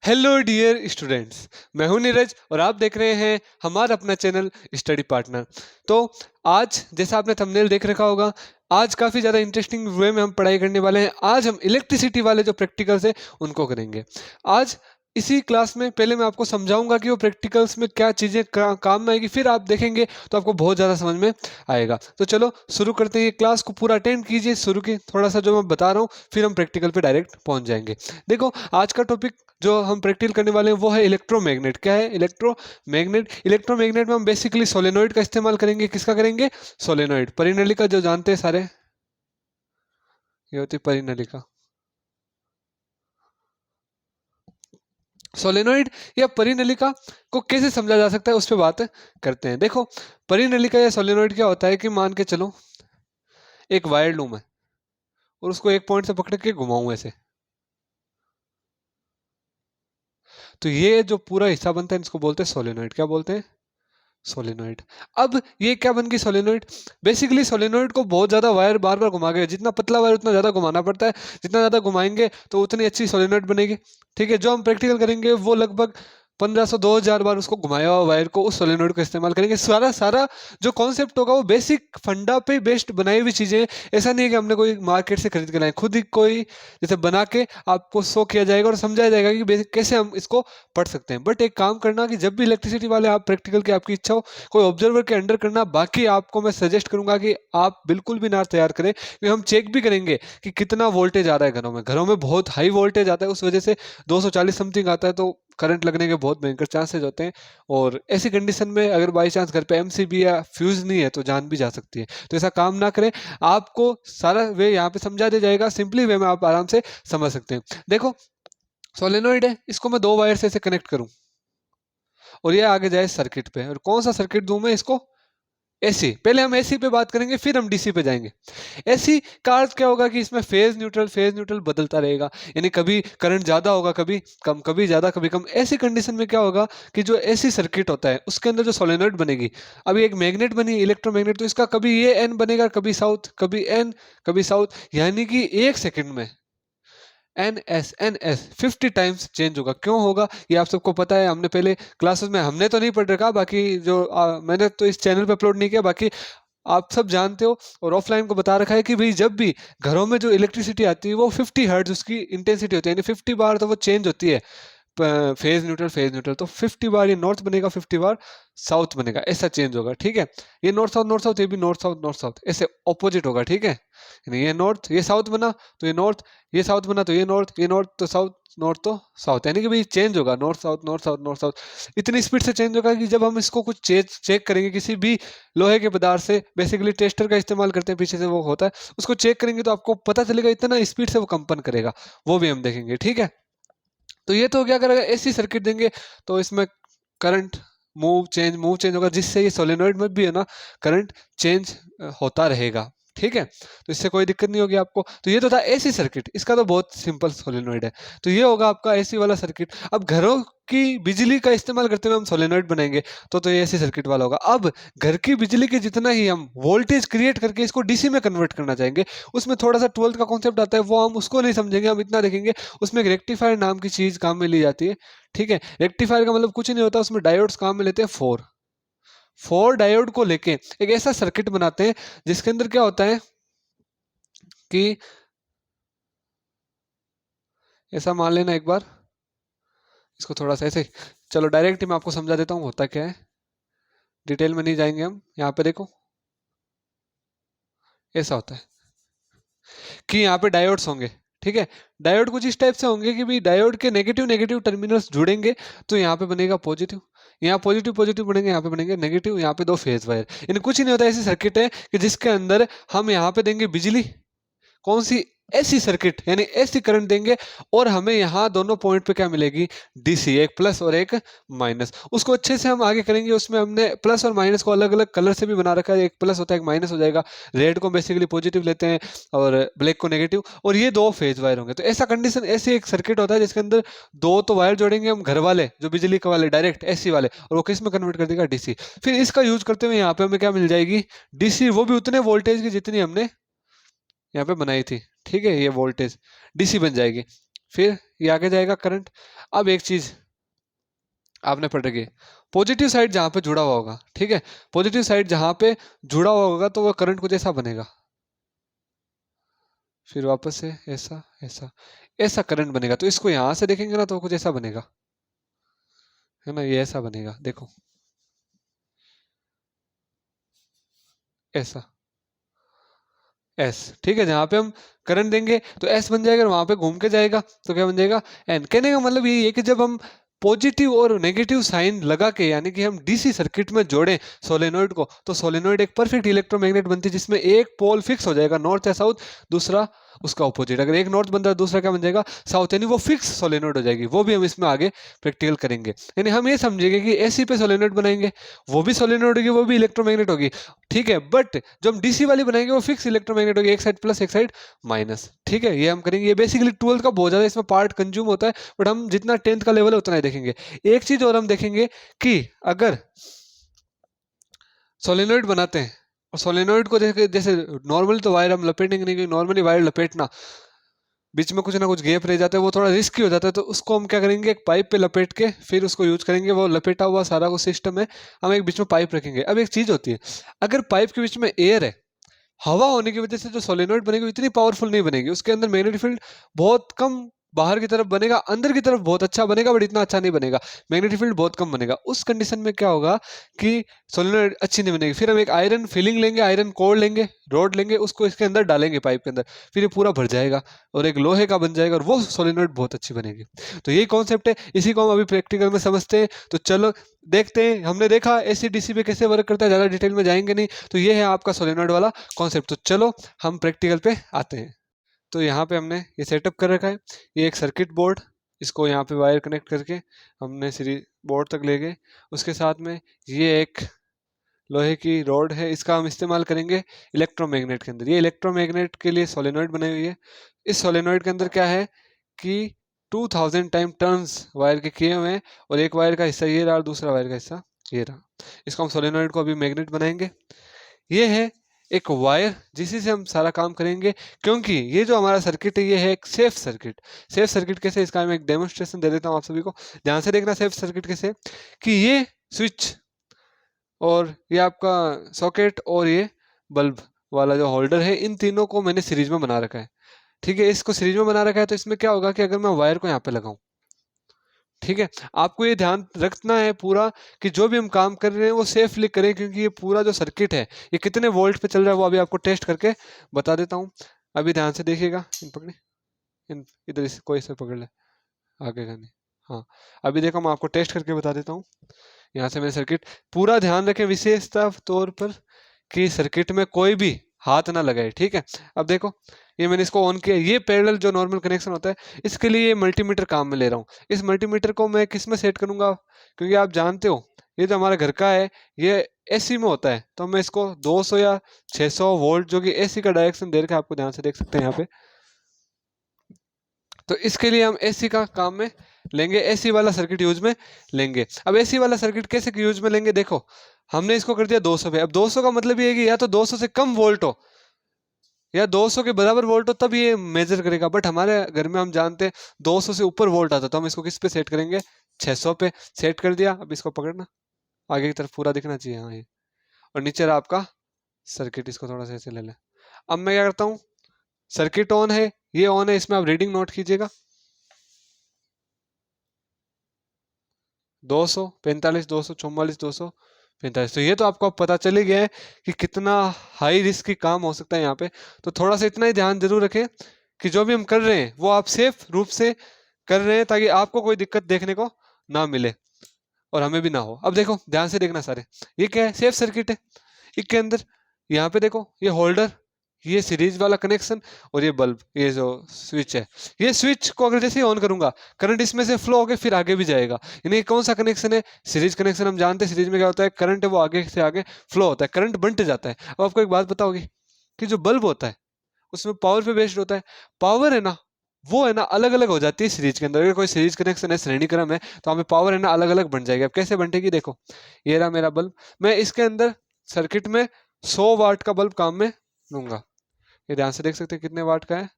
Hello dear students. मैं हूं नीरज और आप देख रहे हैं हमारा अपना चैनल स्टडी पार्टनर। तो आज जैसा आपने थंबनेल देख रखा होगा, आज काफ़ी ज़्यादा इंटरेस्टिंग वे में हम पढ़ाई करने वाले हैं। आज हम इलेक्ट्रिसिटी वाले जो प्रैक्टिकल्स है उनको करेंगे। आज इसी क्लास में पहले मैं आपको समझाऊंगा कि वो प्रैक्टिकल्स में क्या चीज़ें काम में आएगी, फिर आप देखेंगे तो आपको बहुत ज़्यादा समझ में आएगा। तो चलो शुरू करते हैं। ये क्लास को पूरा अटेंड कीजिए, शुरू की थोड़ा सा जो मैं बता रहा हूँ, फिर हम प्रैक्टिकल पे डायरेक्ट पहुंच जाएंगे। देखो, आज का टॉपिक जो हम प्रैक्टिकल करने वाले हैं वो है इलेक्ट्रोमैग्नेट। क्या है इलेक्ट्रोमैग्नेट? इलेक्ट्रोमैग्नेट में हम बेसिकली सोलेनोइड का इस्तेमाल करेंगे। किसका करेंगे? सोलेनोइड। परिनलिका जो जानते हैं सारे, ये होती है परिनलिका। सोलेनोइड या परिनलिका को कैसे समझा जा सकता है उस पर बात करते हैं। देखो, परिनलिका या सोलेनोइड क्या होता है कि मान के चलो एक वायर लूं मैं और उसको एक पॉइंट से पकड़ के घुमाऊं ऐसे, तो ये जो पूरा हिस्सा बनता है इसको बोलते हैं सोलेनोइड। क्या बोलते हैं? सोलेनोइड। अब ये क्या बन गई सोलेनोइड? बेसिकली सोलेनोइड को बहुत ज्यादा वायर बार बार घुमा के, जितना पतला वायर उतना ज्यादा घुमाना पड़ता है, जितना ज्यादा घुमाएंगे तो उतनी अच्छी सोलेनोइड बनेगी। ठीक है, जो हम प्रैक्टिकल करेंगे वो लगभग 1500 2000 बार उसको घुमाया हुआ वायर को, उस सोलेनोइड का इस्तेमाल करेंगे। सारा सारा जो कॉन्सेप्ट होगा वो बेसिक फंडा पे बेस्ड बनाई हुई चीजें हैं। ऐसा नहीं है कि हमने कोई मार्केट से खरीद के लाए, खुद ही कोई जैसे बना के आपको शो किया जाएगा और समझाया जाएगा कि कैसे हम इसको पढ़ सकते हैं। बट एक काम करना कि जब भी इलेक्ट्रिसिटी वाले आप प्रैक्टिकल की आपकी इच्छा हो, कोई ऑब्जर्वर के अंडर करना। बाकी आपको मैं सजेस्ट करूंगा कि आप बिल्कुल भी ना तैयार करें, क्योंकि हम चेक भी करेंगे कि कितना वोल्टेज आ रहा है। घरों में बहुत हाई वोल्टेज आता है, उस वजह से 240 समथिंग आता है, तो करंट लगने के बहुत भयंकर चांसेस होते हैं। और ऐसी कंडीशन में अगर बाई चांस घर पे एमसीबी या फ्यूज नहीं है तो जान भी जा सकती है। तो ऐसा काम ना करें। आपको सारा वे यहाँ पे समझा दिया जाएगा, सिंपली वे में आप आराम से समझ सकते हैं। देखो, सोलेनोइड है, इसको मैं दो वायर से ऐसे कनेक्ट करूं और ये आगे जाए सर्किट पे। और कौन सा सर्किट दूं मैं इसको? एसी। पहले हम एसी पे बात करेंगे, फिर हम डीसी पे जाएंगे। एसी का अर्थ क्या होगा कि इसमें फेज न्यूट्रल बदलता रहेगा, यानी कभी करंट ज्यादा होगा, कभी कम, कभी ज्यादा कभी कम। ऐसी कंडीशन में क्या होगा कि जो एसी सर्किट होता है उसके अंदर जो सोलेनोइड बनेगी, अभी एक मैग्नेट बनी इलेक्ट्रोमैग्नेट, तो इसका कभी ये एन बनेगा, कभी साउथ, कभी एन, कभी साउथ, यानी कि एक सेकंड में एन एस 50 टाइम्स चेंज होगा। क्यों होगा ये आप सबको पता है, हमने पहले क्लासेस में हमने तो नहीं पढ़ रखा, बाकी जो मैंने तो इस चैनल पे अपलोड नहीं किया, बाकी आप सब जानते हो। और ऑफलाइन को बता रखा है कि भाई जब भी घरों में जो इलेक्ट्रिसिटी आती है वो 50 हर्ट्ज उसकी इंटेंसिटी होती है, यानी 50 बार तो वो चेंज होती है। फेज न्यूट्रल तो 50 बार ये नॉर्थ बनेगा, 50 बार साउथ बनेगा, ऐसा चेंज होगा। ठीक है, ये नॉर्थ साउथ, ये भी नॉर्थ साउथ, ऐसे ऑपोजिट होगा। ठीक है, यानी ये नॉर्थ, ये साउथ बना तो ये नॉर्थ, ये साउथ बना तो ये नॉर्थ तो साउथ, नॉर्थ तो साउथ, यानी कि भाई चेंज होगा, north south north south north south. इतनी स्पीड से चेंज होगा कि जब हम इसको कुछ चेक करेंगे किसी भी लोहे के पदार्थ से, बेसिकली टेस्टर का इस्तेमाल करते हैं, पीछे से वो होता है, उसको चेक करेंगे तो आपको पता चलेगा इतना स्पीड से वो कंपन करेगा, वो भी हम देखेंगे। ठीक है, तो ये तो क्या करेगा, एसी सर्किट देंगे तो इसमें करंट मूव चेंज होगा, जिससे ये सोलेनोइड में भी है ना करंट चेंज होता रहेगा। ठीक है, तो इससे कोई दिक्कत नहीं होगी आपको। तो ये तो था एसी सर्किट, इसका तो बहुत सिंपल सोलेनोइड है। तो ये होगा आपका एसी वाला सर्किट। अब घरों की बिजली का इस्तेमाल करते हुए हम सोलेनोइड बनाएंगे तो ये एसी सर्किट वाला होगा। अब घर की बिजली के जितना ही हम वोल्टेज क्रिएट करके इसको डीसी में कन्वर्ट करना चाहेंगे, उसमें थोड़ा सा 12th का कॉन्सेप्ट आता है, वो हम उसको नहीं समझेंगे, हम इतना देखेंगे। उसमें एक रेक्टिफायर नाम की चीज काम में ली जाती है। ठीक है, रेक्टिफायर का मतलब कुछ नहीं होता, उसमें डायोड्स काम में लेते हैं। फोर डायोड को लेके एक ऐसा सर्किट बनाते हैं जिसके अंदर क्या होता है कि, ऐसा मान लेना एक बार, इसको थोड़ा सा ऐसे, चलो डायरेक्ट ही मैं आपको समझा देता हूँ होता क्या है, डिटेल में नहीं जाएंगे हम। यहाँ पे देखो, ऐसा होता है कि यहाँ पे डायोड्स होंगे। ठीक है, डायोड कुछ इस टाइप से होंगे कि भाई डायोड के नेगेटिव नेगेटिव टर्मिनल्स जुड़ेंगे तो यहाँ पे बनेगा पॉजिटिव, यहाँ पॉजिटिव पॉजिटिव बनेंगे, यहाँ पे बनेंगे नेगेटिव, यहाँ पे दो फेज वायर। इन कुछ ही नहीं होता, ऐसी सर्किट है कि जिसके अंदर हम यहाँ पे देंगे बिजली, कौन सी? ऐसी सर्किट, यानी ऐसी करंट देंगे, और हमें यहां दोनों पॉइंट पे क्या मिलेगी? डीसी, एक प्लस और एक माइनस। उसको अच्छे से हम आगे करेंगे, उसमें हमने प्लस और माइनस को अलग अलग कलर से भी बना रखा है, एक प्लस होता है एक माइनस हो जाएगा। रेड को बेसिकली पॉजिटिव लेते हैं और ब्लैक को नेगेटिव, और ये दो फेज वायर होंगे। तो ऐसा कंडीशन, ऐसे एक सर्किट होता है जिसके अंदर दो तो वायर जोड़ेंगे हम घर वाले, जो बिजली के वाले डायरेक्ट एसी वाले, और वो किस में कन्वर्ट कर देगा? डीसी। फिर इसका यूज करते हुए यहाँ पे हमें क्या मिल जाएगी? डीसी, वो भी उतने वोल्टेज की जितनी हमने यहाँ पे बनाई थी। ठीक है, ये वोल्टेज डीसी बन जाएगी। फिर ये आगे जाएगा करंट। अब एक चीज आपने पढ़ रखी है, पॉजिटिव साइड जहां पे जुड़ा हुआ होगा, ठीक है, पॉजिटिव साइड जहां पे जुड़ा हुआ होगा तो वो करंट कुछ ऐसा बनेगा, फिर वापस से ऐसा ऐसा ऐसा करंट बनेगा। तो इसको यहां से देखेंगे ना तो कुछ ऐसा बनेगा, है ना, ये ऐसा बनेगा, देखो ऐसा एस, ठीक है, जहां पे हम करंट देंगे तो एस बन जाएगा, वहां पे घूम के जाएगा तो क्या बन जाएगा एन। कहने का मतलब ये है कि जब हम पॉजिटिव और नेगेटिव साइन लगा के, यानी कि हम डीसी सर्किट में जोड़ें सोलेनोइड को, तो सोलेनोइड एक परफेक्ट इलेक्ट्रोमैग्नेट बनती है जिसमें एक पोल फिक्स हो जाएगा नॉर्थ या साउथ, दूसरा उसका ऑपोजिट। अगर एक नॉर्थ बनता है दूसरा क्या बन जाएगा साउथ, यानी वो फिक्स सोलेनोइड हो जाएगी। वो भी हम इसमें आगे प्रैक्टिकल करेंगे। यानी हम ये समझेंगे कि एसी पे सोलेनोइड बनाएंगे, वो भी सोलेनोइड होगी, वो भी इलेक्ट्रोमैग्नेट होगी, ठीक है, बट जो हम डीसी वाली बनाएंगे वो फिक्स इलेक्ट्रोमैग्नेट होगी, एक साइड प्लस एक साइड माइनस, ठीक है, ये हम करेंगे। ये बेसिकली 12th का बहुत ज्यादा इसमें पार्ट कंज्यूम होता है, बट हम जितना 10th का लेवल है उतना ही देखेंगे। एक चीज और हम देखेंगे कि अगर सोलेनोइड बनाते हैं और सोलेनोइड को जैसे जैसे नॉर्मली तो वायर हम लपेटेंगे नहीं, क्योंकि नॉर्मली वायर लपेटना बीच में कुछ ना कुछ गैप रह जाता है, वो थोड़ा रिस्की हो जाता है, तो उसको हम क्या करेंगे एक पाइप पे लपेट के फिर उसको यूज करेंगे। वो लपेटा हुआ सारा वो सिस्टम है, हम एक बीच में पाइप रखेंगे। अब एक चीज होती है, अगर पाइप के बीच में एयर है, हवा होने की वजह से जो सोलेनोइड बनेगी वो इतनी पावरफुल नहीं बनेगी, उसके अंदर मैग्नेटिक फील्ड बहुत कम बाहर की तरफ बनेगा, अंदर की तरफ बहुत अच्छा बनेगा, बट इतना अच्छा नहीं बनेगा, मैग्नेटिक फील्ड बहुत कम बनेगा। उस कंडीशन में क्या होगा कि सोलेनोइड अच्छी नहीं बनेगी। फिर हम एक आयरन फिलिंग लेंगे, आयरन कोर लेंगे, रोड लेंगे, उसको इसके अंदर डालेंगे पाइप के अंदर, फिर ये पूरा भर जाएगा और एक लोहे का बन जाएगा, और वो सोलेनोइड बहुत अच्छी बनेगी। तो यही कॉन्सेप्ट है, इसी को हम अभी प्रैक्टिकल में समझते हैं। तो चलो देखते हैं, हमने देखा एसी डीसी पे कैसे वर्क करता है, ज्यादा डिटेल में जाएंगे नहीं। तो ये है आपका सोलेनोइड वाला कॉन्सेप्ट। तो चलो हम प्रैक्टिकल पे आते हैं। तो यहाँ पे हमने ये सेटअप कर रखा है, ये एक सर्किट बोर्ड, इसको यहाँ पे वायर कनेक्ट करके हमने सीरीज बोर्ड तक ले गए। उसके साथ में ये एक लोहे की रॉड है, इसका हम इस्तेमाल करेंगे इलेक्ट्रोमैग्नेट के अंदर। ये इलेक्ट्रोमैग्नेट के लिए सोलेनोइड बनाई हुई है। इस सोलेनोइड के अंदर क्या है कि 2000 टाइम टर्न्स वायर के किए हुए हैं, और एक वायर का हिस्सा ये रहा और दूसरा वायर का हिस्सा ये रहा। इसको हम सोलेनोइड को अभी मैग्नेट बनाएंगे। ये है एक वायर जिसी से हम सारा काम करेंगे, क्योंकि ये जो हमारा सर्किट है ये है एक सेफ सर्किट। सेफ सर्किट कैसे, इसका मैं एक डेमोन्स्ट्रेशन दे देता हूँ आप सभी को, ध्यान से देखना। सेफ सर्किट कैसे कि ये स्विच और ये आपका सॉकेट और ये बल्ब वाला जो होल्डर है, इन तीनों को मैंने सीरीज में बना रखा है, ठीक है। इसको सीरीज में बना रखा है तो इसमें क्या होगा कि अगर मैं वायर को यहाँ पे लगाऊं, ठीक है, आपको ये ध्यान रखना है पूरा कि जो भी हम काम कर रहे हैं वो सेफली करें, क्योंकि ये पूरा जो सर्किट है ये कितने वोल्ट पे चल रहा है वो अभी आपको टेस्ट करके बता देता हूँ। अभी ध्यान से देखिएगा, इन पकड़े, इन इधर इसे कोई से पकड़ ले, आगे का नहीं, हाँ। अभी देखो मैं आपको टेस्ट करके बता देता हूँ। यहाँ से मेरे सर्किट पूरा ध्यान रखें विशेषता तौर पर कि सर्किट में कोई भी हाथ ना लगाए, ठीक है। अब देखो ये मैंने इसको ऑन किया, ये पैरेलल जो नॉर्मल कनेक्शन होता है, इसके लिए ये मल्टीमीटर काम में ले रहा हूँ। इस मल्टीमीटर को मैं किस में सेट करूंगा, क्योंकि आप जानते हो ये जो हमारा घर का है ये एसी में होता है, तो मैं इसको 200 या 600 वोल्ट जो कि एसी का डायरेक्शन दे रखा है, आपको ध्यान से देख सकते हैं यहाँ पे। तो इसके लिए हम एसी का काम में लेंगे, एसी वाला सर्किट यूज में लेंगे। अब एसी वाला सर्किट कैसे यूज में लेंगे, देखो हमने इसको कर दिया 200 पे। अब 200 का मतलब ये है कि या तो 200 से कम वोल्ट हो या 200 के बराबर वोल्ट हो तब ये मेजर करेगा, बट हमारे घर में हम जानते हैं 200 से ऊपर वोल्ट आता है, तो हम इसको किस पे सेट करेंगे 600 पे सेट कर दिया। अब इसको पकड़ना, आगे की तरफ पूरा दिखना चाहिए, हाँ ये, और नीचे रहा आपका सर्किट, इसको थोड़ा सा ऐसे ले लें। अब मैं क्या करता हूँ, सर्किट ऑन है, ये ऑन है, इसमें आप रीडिंग नोट कीजिएगा 245, 244, 245। तो ये तो आपको अब पता चल ही गया है कि कितना हाई रिस्क की काम हो सकता है यहाँ पे। तो थोड़ा सा इतना ही ध्यान जरूर रखें कि जो भी हम कर रहे हैं वो आप सेफ रूप से कर रहे हैं, ताकि आपको कोई दिक्कत देखने को ना मिले और हमें भी ना हो। अब देखो ध्यान से देखना सारे, ये क्या है सेफ सर्किट है, इसके अंदर यहाँ पे देखो ये होल्डर, ये सीरीज वाला कनेक्शन, और ये बल्ब, ये जो स्विच है, ये स्विच को अगर जैसे ही ऑन करूंगा करंट इसमें से फ्लो होकर फिर आगे भी जाएगा। यानी कौन सा कनेक्शन है, सीरीज कनेक्शन। हम जानते हैं सीरीज में क्या होता है, करंट है वो आगे से आगे फ्लो होता है, करंट बंट जाता है। अब आपको एक बात बताओगी कि जो बल्ब होता है उसमें पावर पे बेस्ड होता है, पावर है ना वो है ना अलग अलग हो जाती है सीरीज के अंदर। अगर कोई सीरीज कनेक्शन है, श्रेणी क्रम है, तो हमें पावर है ना अलग अलग बन जाएगी। अब कैसे बंटेगी, देखो ये रहा मेरा बल्ब, मैं इसके अंदर सर्किट में 100 वाट का बल्ब काम में लूंगा। ये ध्यान से देख सकते हैं कितने वाट का है,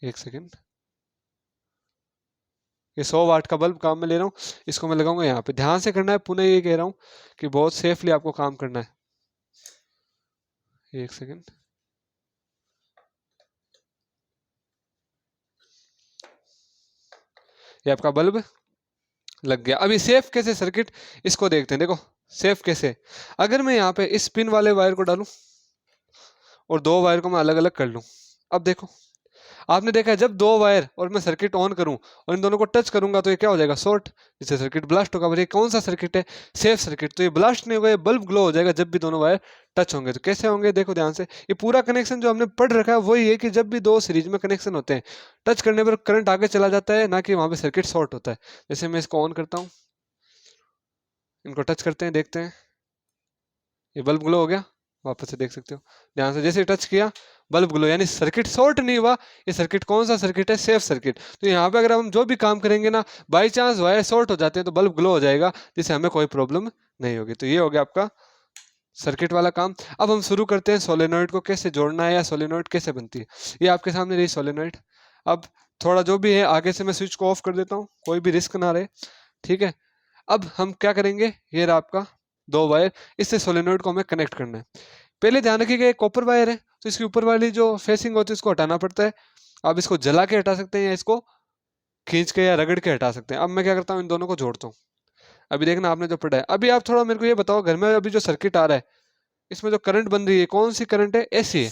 एक सेकेंड, ये 100 वाट का बल्ब काम में ले रहा हूँ, इसको मैं लगाऊंगा यहाँ पे। ध्यान से करना है, पुनः ये कह रहा हूँ कि बहुत सेफली आपको काम करना है। एक सेकेंड, ये आपका बल्ब लग गया। अभी सेफ कैसे सर्किट, इसको देखते हैं। देखो सेफ कैसे, अगर मैं यहाँ पे इस पिन वाले वायर को डालूं और 2 वायर को मैं अलग अलग कर लूं, अब देखो आपने देखा है जब 2 वायर और मैं सर्किट ऑन करूं और इन दोनों को टच करूंगा तो ये क्या हो जाएगा, शॉर्ट, जिससे सर्किट ब्लास्ट होगा। पर ये कौन सा सर्किट है, सेफ सर्किट, तो ये ब्लास्ट नहीं होगा, ये बल्ब ग्लो हो जाएगा जब भी दोनों वायर टच होंगे। तो कैसे होंगे, देखो ध्यान से, ये पूरा कनेक्शन जो हमने पढ़ रखा है वही है कि जब भी 2 सीरीज में कनेक्शन होते हैं, टच करने पर करंट आगे चला जाता है, ना कि वहां पे सर्किट शॉर्ट होता है। जैसे मैं इसको ऑन करता हूँ, इनको टच करते हैं, देखते हैं, ये बल्ब ग्लो हो गया, वापस से देख सकते हो ध्यान से, जैसे टच किया बल्ब ग्लो, यानी सर्किट शॉर्ट नहीं हुआ। ये सर्किट कौन सा सर्किट है, सेफ सर्किट। तो यहाँ पे अगर हम जो भी काम करेंगे ना, बाई चांस वायर शॉर्ट हो जाते हैं तो बल्ब ग्लो हो जाएगा, जिससे हमें कोई प्रॉब्लम नहीं होगी। तो ये हो गया आपका सर्किट वाला काम। अब हम शुरू करते हैं सोलेनॉइड को कैसे जोड़ना है या सोलेनॉइड कैसे बनती है। ये आपके सामने रही सोलेनॉइड। अब थोड़ा जो भी है आगे से मैं स्विच को ऑफ कर देता हूँ, कोई भी रिस्क ना रहे, ठीक है। अब हम क्या करेंगे, ये रहा आपका 2 वायर, इससे सोलेनॉइड को हमें कनेक्ट करना है। पहले ध्यान रखिएगा एक कॉपर वायर है, तो इसकी ऊपर वाली जो फेसिंग होती है उसको हटाना पड़ता है। आप इसको जला के हटा सकते हैं या इसको खींच के या रगड़ के हटा सकते हैं। अब मैं क्या करता हूँ, इन दोनों को जोड़ता हूँ। अभी देखना आपने जो पढ़ा है, अभी आप थोड़ा मेरे को ये बताओ, घर में अभी जो सर्किट आ रहा है इसमें जो करंट बन रही है कौन सी करंट है, एसी है।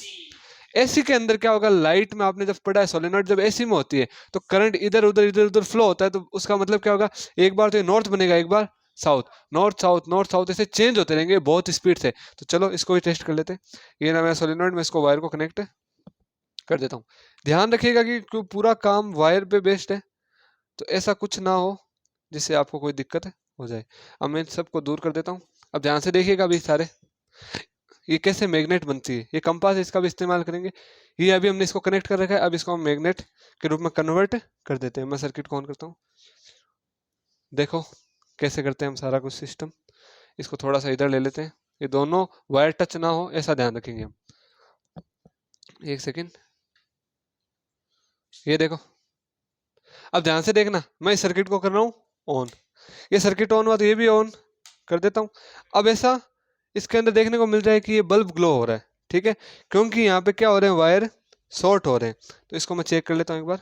एसी के अंदर क्या होगा, लाइट में आपने जब पढ़ा है सोलेनॉइड जब एसी में होती है तो करंट इधर उधर फ्लो होता है। तो उसका मतलब क्या होगा, एक बार तो ये नॉर्थ बनेगा, एक बार साउथ, नॉर्थ साउथ ऐसे चेंज होते रहेंगे बहुत स्पीड से। तो चलो इसको भी टेस्ट कर लेते हैं। ये ना मैं सोलेनॉइड में इसको वायर को कनेक्ट कर देता हूँ। ध्यान रखिएगा कि पूरा काम वायर पे बेस्ड है, तो ऐसा कुछ ना हो जिससे आपको कोई दिक्कत हो जाए। अब मैं इन सबको दूर कर देता हूँ। अब ध्यान से देखिएगा अभी सारे, ये कैसे मैग्नेट बनती है, ये कंपास है, इसका भी इस्तेमाल करेंगे। ये अभी हमने इसको कनेक्ट कर रखा है, अब इसको हम मैग्नेट के रूप में कन्वर्ट कर देते हैं। मैं सर्किट को ऑन करता हूँ, देखो कैसे करते हैं हम सारा कुछ सिस्टम। इसको थोड़ा सा इधर ले लेते हैं, ये दोनों वायर टच ना हो ऐसा ध्यान रखेंगे हम। एक सेकेंड, ये देखो, अब ध्यान से देखना, मैं इस सर्किट को कर रहा हूँ ऑन, ये सर्किट ऑन हुआ तो ये भी ऑन कर देता हूँ। अब ऐसा इसके अंदर देखने को मिल जाए कि ये बल्ब ग्लो हो रहा है, ठीक है, क्योंकि यहाँ पे क्या हो रहे हैं, वायर शॉर्ट हो रहे हैं। तो इसको मैं चेक कर लेता हूँ एक बार,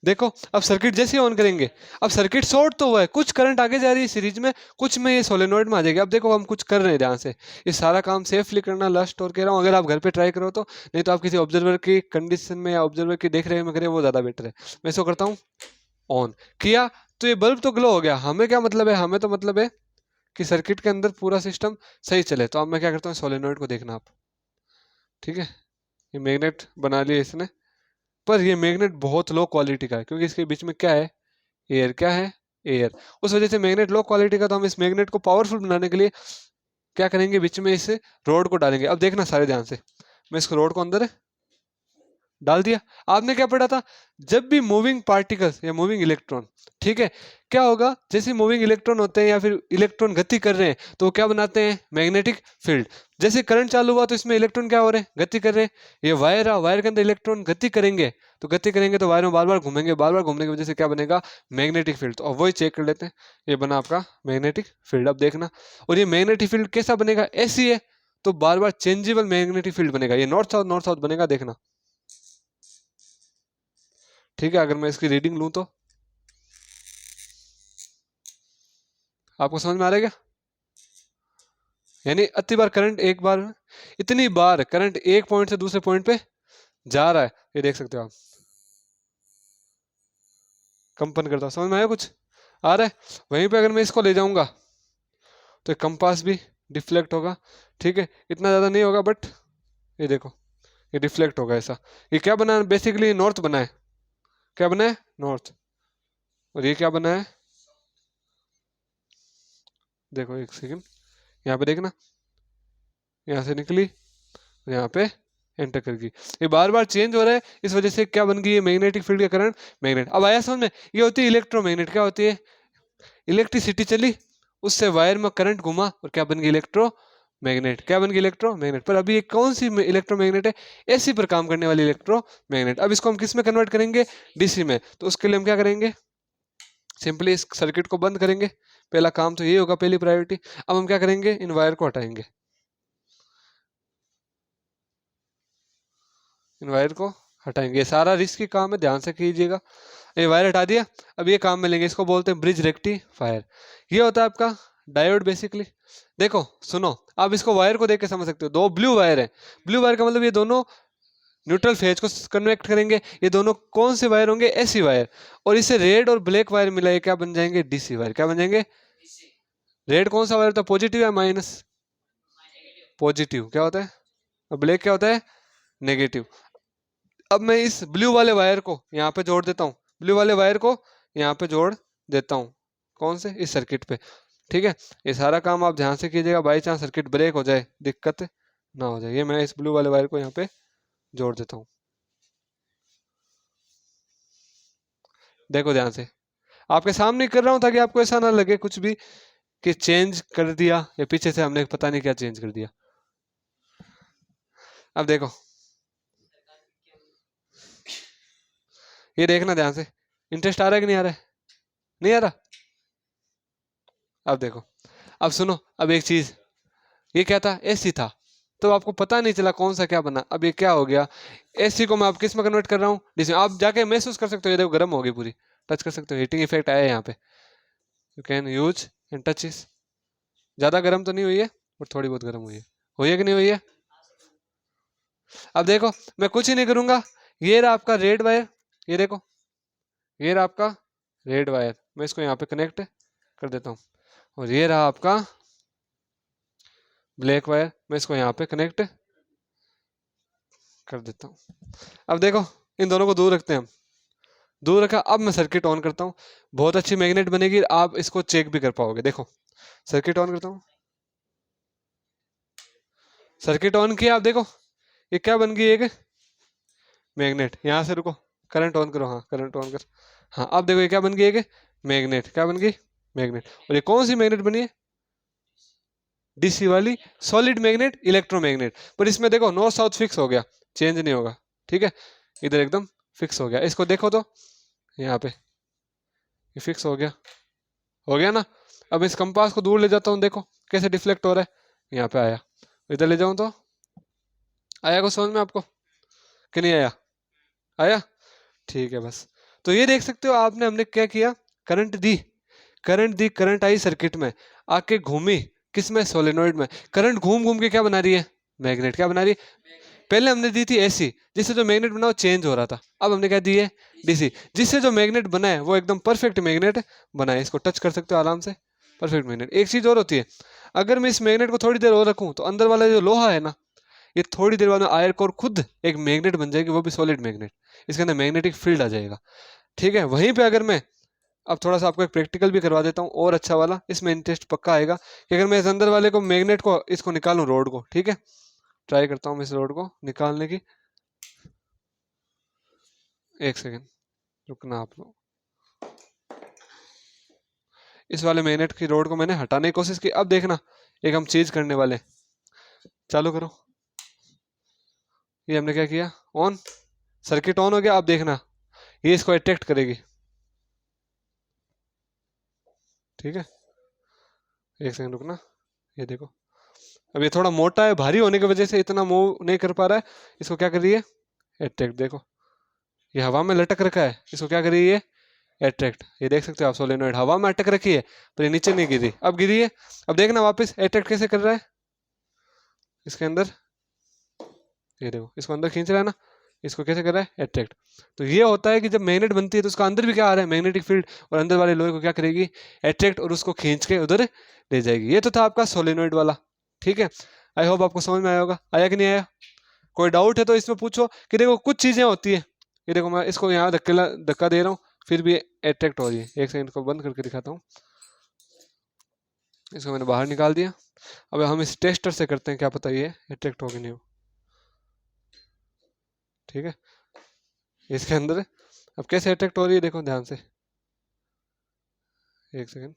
देखो अब सर्किट जैसे ऑन करेंगे, अब सर्किट शॉर्ट तो हुआ है, कुछ करंट आगे जा रही है सीरीज में, कुछ में ये सोलेनॉइड में आ जाएगी। अब देखो हम कुछ कर रहे हैं ध्यान से, ये सारा काम सेफली करना लास्ट और कह रहा हूँ, अगर आप घर पे ट्राई करो तो, नहीं तो आप किसी ऑब्जर्वर की कंडीशन में या ऑब्जर्वर की देख रहे में करें वो ज़्यादा बेटर है। मैं इसको करता हूँ ऑन किया, तो ये बल्ब तो ग्लो हो गया। हमें क्या मतलब है, हमें तो मतलब है कि सर्किट के अंदर पूरा सिस्टम सही चले। तो अब मैं क्या करता हूँ, सोलेनॉइड को देखना आप, ठीक है, ये मैग्नेट बना लिया इसने, पर ये मैग्नेट बहुत लो क्वालिटी का है, क्योंकि इसके बीच में क्या है, एयर, क्या है, एयर। उस वजह से मैग्नेट लो क्वालिटी का, तो हम इस मैग्नेट को पावरफुल बनाने के लिए क्या करेंगे, बीच में इस रोड को डालेंगे। अब देखना सारे ध्यान से, मैं इसको रोड को अंदर डाल दिया। आपने क्या पढ़ा था, जब भी मूविंग पार्टिकल्स या मूविंग इलेक्ट्रॉन, ठीक है, क्या होगा, जैसे मूविंग इलेक्ट्रॉन होते हैं या फिर इलेक्ट्रॉन गति कर रहे हैं तो वो क्या बनाते हैं, मैग्नेटिक फील्ड। जैसे करंट चालू हुआ तो इसमें इलेक्ट्रॉन क्या हो रहे हैं, गति कर रहे हैं। ये वायर है, वायर के अंदर इलेक्ट्रॉन गति करेंगे, तो गति करेंगे तो वायर में बार बार घूमेंगे, बार बार घूमने की वजह से क्या बनेगा, मैग्नेटिक फील्ड। तो अब वही चेक कर लेते हैं, ये बना आपका मैग्नेटिक फील्ड। अब देखना, और ये मैग्नेटिक फील्ड कैसा बनेगा, ऐसी है, तो बार बार चेंजेबल मैग्नेटिक फील्ड बनेगा, ये नॉर्थ साउथ बनेगा, देखना, ठीक है। अगर मैं इसकी रीडिंग लूं तो आपको समझ में आ रहा है क्या, यानी अति बार करंट एक बार, इतनी बार करंट एक पॉइंट से दूसरे पॉइंट पे जा रहा है, ये देख सकते हो आप, कंपन करता, समझ में आया, कुछ आ रहा है। वहीं पे अगर मैं इसको ले जाऊंगा तो कंपास भी डिफ्लेक्ट होगा, ठीक है, इतना ज्यादा नहीं होगा, बट ये देखो ये डिफ्लेक्ट होगा ऐसा। ये क्या बना है, बेसिकली नॉर्थ बना है, क्या बना है, नॉर्थ। और ये क्या बना है, देखो एक सेकंड, यहाँ पे देखना, यहाँ से निकली यहाँ पे एंटर कर गई, ये बार बार चेंज हो रहा है, इस वजह से क्या बन गई है, मैग्नेटिक फील्ड का करंट, मैग्नेट। अब आया समझ में, ये होती है इलेक्ट्रोमैग्नेट। क्या होती है, इलेक्ट्रिसिटी चली, उससे वायर में करंट घुमा और क्या बन गई, इलेक्ट्रो मैग्नेट। क्या बन गई? इलेक्ट्रोमैग्नेट। पर अभी ये कौन सी इलेक्ट्रोमैग्नेट है? एसी पर काम करने वाली इलेक्ट्रोमैग्नेट। अब इसको हम किस में कन्वर्ट करेंगे? डीसी में। तो उसके लिए हम क्या करेंगे? सिंपली इस सर्किट को बंद करेंगे। पहला काम तो ये होगा, पहली प्रायोरिटी। अब हम क्या करेंगे? इन वायर को हटाएंगे, इन वायर को हटाएंगे। ये सारा रिस्की काम है, ध्यान से कीजिएगा। ये वायर हटा दिया। अब ये काम में लेंगे, इसको बोलते हैं ब्रिज रेक्टिफायर। ये होता है आपका डायोड बेसिकली। देखो सुनो, आप इसको वायर को देख के समझ सकते हो। दो ब्लू वायर है, ब्लू वायर का मतलब ये दोनों न्यूट्रल फेज को कन्वेक्ट करेंगे। ये दोनों कौन से वायर होंगे? AC wire. और इससे रेड और ब्लैक वायर मिला, ये क्या बन जाएंगे? DC wire. क्या बन जाएंगे? रेड कौन सा वायर होता है? पॉजिटिव या माइनस? पॉजिटिव। क्या होता है? और ब्लैक क्या होता है? नेगेटिव। अब मैं इस ब्लू वाले वायर को यहाँ पे जोड़ देता हूँ, ब्लू वाले वायर को यहाँ पे जोड़ देता हूँ। कौन से? इस सर्किट पे। ठीक है, ये सारा काम आप ध्यान से कीजिएगा, बाई चांस सर्किट ब्रेक हो जाए, दिक्कत ना हो जाए। ये मैं इस ब्लू वाले वायर को यहाँ पे जोड़ देता हूँ। देखो ध्यान से, आपके सामने कर रहा हूँ ताकि आपको ऐसा ना लगे कुछ भी कि चेंज कर दिया या पीछे से हमने पता नहीं क्या चेंज कर दिया। अब देखो, ये देखना ध्यान से, इंटरेस्ट आ रहा है कि नहीं आ रहा है? नहीं आ रहा? अब देखो, अब सुनो, अब एक चीज, ये क्या था? एसी था, तो आपको पता नहीं चला कौन सा क्या बना। अब ये क्या हो गया? एसी को मैं आप किस में कन्वर्ट कर रहा हूँ? जिसमें आप जाके महसूस कर सकते हो, ये देखो गर्म हो गई पूरी, टच कर सकते हो, हीटिंग इफेक्ट आया है यहाँ पे। You can use and touch इस। ज्यादा गर्म तो नहीं हुई है, और थोड़ी बहुत गर्म हुई है कि नहीं हुई है? अब देखो, मैं कुछ ही नहीं करूंगा, ये रहा आपका रेड वायर, ये देखो, ये रहा आपका रेड वायर, मैं इसको यहाँ पे कनेक्ट कर देता हूँ। और ये रहा आपका ब्लैक वायर, मैं इसको यहाँ पे कनेक्ट कर देता हूँ। अब देखो, इन दोनों को दूर रखते हैं हम, दूर रखा। अब मैं सर्किट ऑन करता हूँ, बहुत अच्छी मैग्नेट बनेगी, आप इसको चेक भी कर पाओगे। देखो, सर्किट ऑन करता हूँ, सर्किट ऑन किया। आप देखो, ये क्या बन गई? एक मैग्नेट। यहाँ से रुको, करंट ऑन करो, हाँ करंट ऑन कर। हाँ अब देखो, ये क्या बन गई? एक मैग्नेट। क्या बन गई? मैग्नेट। और ये कौन सी मैग्नेट बनी है? डीसी वाली सॉलिड मैग्नेट, इलेक्ट्रोमैग्नेट। पर इसमें देखो, नॉर्थ साउथ फिक्स हो गया, चेंज नहीं होगा। ठीक है, इधर एकदम फिक्स हो गया। इसको देखो तो, यहाँ पे ये फिक्स हो गया ना। अब इस कंपास को दूर ले जाता हूँ, देखो कैसे डिफ्लेक्ट हो रहा है, यहाँ पे आया। इधर ले जाऊँ तो आया को समझ में आपको कि नहीं आया? आया? ठीक है बस। तो ये देख सकते हो आपने, हमने क्या किया? Current the, current the, current I circuit में, आके घूमी किस में? सोलेनोइड में। करंट घूम घूम के क्या बना रही है? मैग्नेट। क्या बना रही है? पहले हमने दी थी एसी, जिससे जो मैग्नेट बना वो चेंज हो रहा था। अब हमने क्या दी है? डीसी, जिससे जो मैग्नेट बना है वो एकदम परफेक्ट मैग्नेट बना है। इसको टच कर सकते हो आराम से, परफेक्ट मैग्नेट। एक चीज और होती है, अगर मैं इस मैग्नेट को थोड़ी देर और रखूं तो अंदर वाला जो लोहा है ना, ये थोड़ी देर बाद में आयर कोर खुद एक मैग्नेट बन जाएगी, वो भी सॉलिड मैग्नेट। इसके अंदर मैग्नेटिक फील्ड आ जाएगा। ठीक है, वहीं पे अगर मैं अब थोड़ा सा आपको एक प्रैक्टिकल भी करवा देता हूँ और अच्छा वाला, इसमें इंटरेस्ट पक्का आएगा कि अगर मैं इस अंदर वाले को मैग्नेट को इसको निकालूं, रोड को, ठीक है, ट्राई करता हूँ मैं इस रोड को निकालने की। एक सेकेंड रुकना आप लोग। इस वाले मैग्नेट की रोड को मैंने हटाने की कोशिश की। अब देखना, एक हम चीज करने वाले, चालू करो। ये हमने क्या किया? ऑन, सर्किट ऑन हो गया। अब देखना, ये इसको अट्रैक्ट करेगी। ठीक है, एक सेकंड रुकना। ये देखो, अब ये थोड़ा मोटा है, भारी होने की वजह से इतना मूव नहीं कर पा रहा है। इसको क्या कर रही है? अट्रैक्ट। देखो, ये हवा में लटक रखा है, इसको क्या कर रही है? अट्रैक्ट। ये देख सकते हो आप, सोलेनोइड हवा में अटक रखी है, पर ये नीचे नहीं गिरी। अब गिरी है। अब देखना वापस अट्रैक्ट कैसे कर रहा है इसके अंदर। ये देखो, इसको अंदर खींच रहा है ना, इसको कैसे कर रहा है? अट्रैक्ट। तो ये होता है कि जब मैग्नेट बनती है तो उसका अंदर भी क्या आ रहा है? Magnetic field. और अंदर वाले लोहे को क्या करेगी? अट्रैक्ट, और उसको खींच के उधर ले जाएगी। ये तो था आपका सोलेनोइड वाला। ठीक है, आई होप आपको समझ में आया होगा। आया कि नहीं आया? कोई डाउट है तो इसमें पूछो। कि देखो, कुछ चीजें होती है, ये देखो मैं इसको यहाँ धक्का दे रहा हूँ, फिर भी अट्रैक्ट हो रही है। एक सेकंड को बंद करके दिखाता हूँ। इसको मैंने बाहर निकाल दिया। अब हम इस टेस्टर से करते हैं, क्या पता ये अट्रैक्ट हो कि नहीं हो। ठीक है, इसके अंदर अब कैसे अट्रैक्ट हो रही है, देखो ध्यान से। एक सेकंड,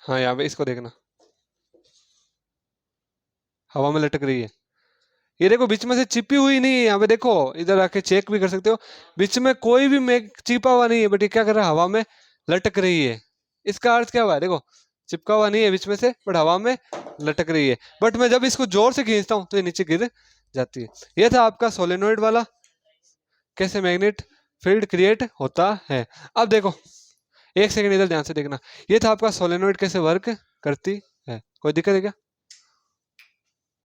हाँ यहाँ पे इसको देखना, हवा में लटक रही है। ये देखो बीच में से चिपी हुई नहीं है, यहाँ पे देखो, इधर आके चेक भी कर सकते हो, बीच में कोई भी मेघ चिपा हुआ नहीं है, बट ये क्या कर रहा है, हवा में लटक रही है। इसका अर्थ क्या हुआ है, देखो चिपका हुआ नहीं है बीच में से, बट हवा में लटक रही है। बट मैं जब इसको जोर से खींचता हूँ तो ये नीचे गिर जाती है। ये था आपका सोलेनोइड वाला, कैसे मैग्नेट फील्ड क्रिएट होता है। अब देखो एक सेकंड इधर ध्यान से देखना, ये था आपका सोलेनोइड कैसे वर्क करती है। कोई दिक्कत है क्या?